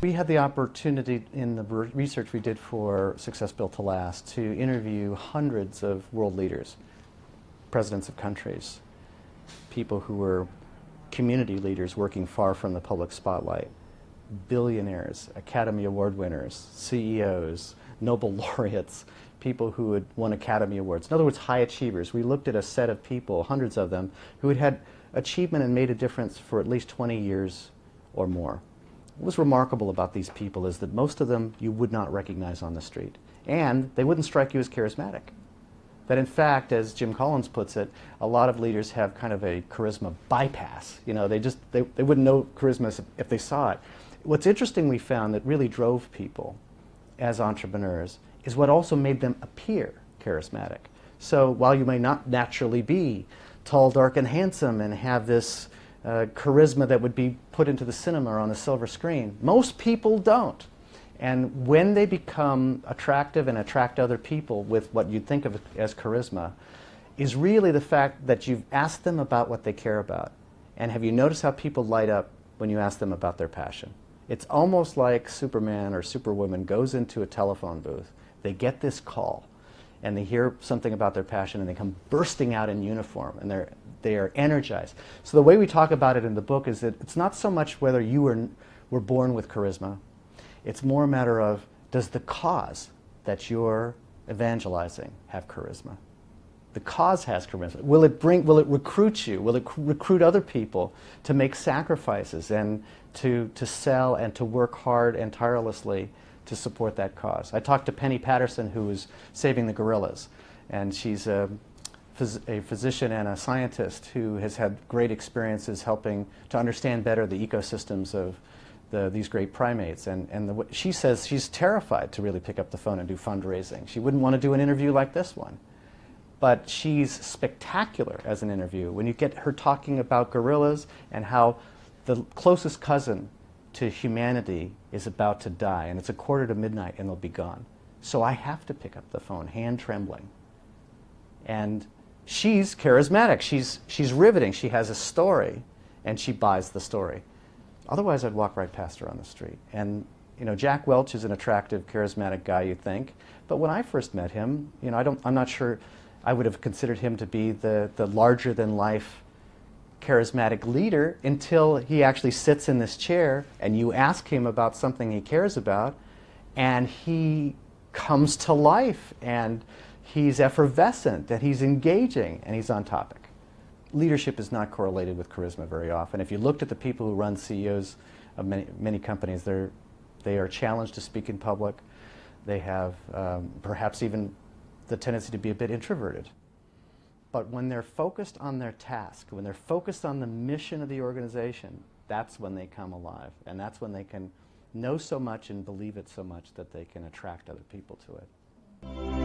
We had the opportunity in the research we did for Success Built to Last to interview hundreds of world leaders, presidents of countries, people who were community leaders working far from the public spotlight, billionaires, Academy Award winners, CEOs, Nobel laureates, people who had won Academy Awards. In other words, high achievers. We looked at a set of people, hundreds of them, who had had achievement and made a difference for at least 20 years or more. What was remarkable about these people is that most of them you would not recognize on the street. And they wouldn't strike you as charismatic. That in fact, as Jim Collins puts it, a lot of leaders have kind of a charisma bypass. You know, they wouldn't know charisma if they saw it. What's interesting we found that really drove people as entrepreneurs is what also made them appear charismatic. So while you may not naturally be tall, dark, and handsome and have this charisma that would be put into the cinema or on the silver screen, most people don't. And when they become attractive and attract other people with what you'd think of as charisma, is really the fact that you've asked them about what they care about. And have you noticed how people light up when you ask them about their passion? It's almost like Superman or Superwoman goes into a telephone booth, they get this call, and they hear something about their passion, and they come bursting out in uniform, and they are energized. So the way we talk about it in the book is that it's not so much whether you were born with charisma. It's more a matter of, does the cause that you're evangelizing have charisma? The cause has charisma. Will it recruit you? Will it recruit other people to make sacrifices and to sell and to work hard and tirelessly to support that cause? I talked to Penny Patterson, who is saving the gorillas, and she's a physician and a scientist who has had great experiences helping to understand better the ecosystems of these great primates. And she says she's terrified to really pick up the phone and do fundraising. She wouldn't want to do an interview like this one. But she's spectacular as an interview. When you get her talking about gorillas and how the closest cousin to humanity is about to die, and it's 1:45 and they'll be gone. So I have to pick up the phone, hand trembling. And she's charismatic. She's riveting. She has a story, and she buys the story. Otherwise, I'd walk right past her on the street. And you know, Jack Welch is an attractive, charismatic guy, you think. But when I first met him, you know, I'm not sure I would have considered him to be the larger-than-life charismatic leader until he actually sits in this chair and you ask him about something he cares about, and he comes to life, and he's effervescent, and he's engaging, and he's on topic. Leadership is not correlated with charisma very often. If you looked at the people who run CEOs of many companies, they are challenged to speak in public. They have perhaps even the tendency to be a bit introverted. But when they're focused on their task, when they're focused on the mission of the organization, that's when they come alive. And that's when they can know so much and believe it so much that they can attract other people to it.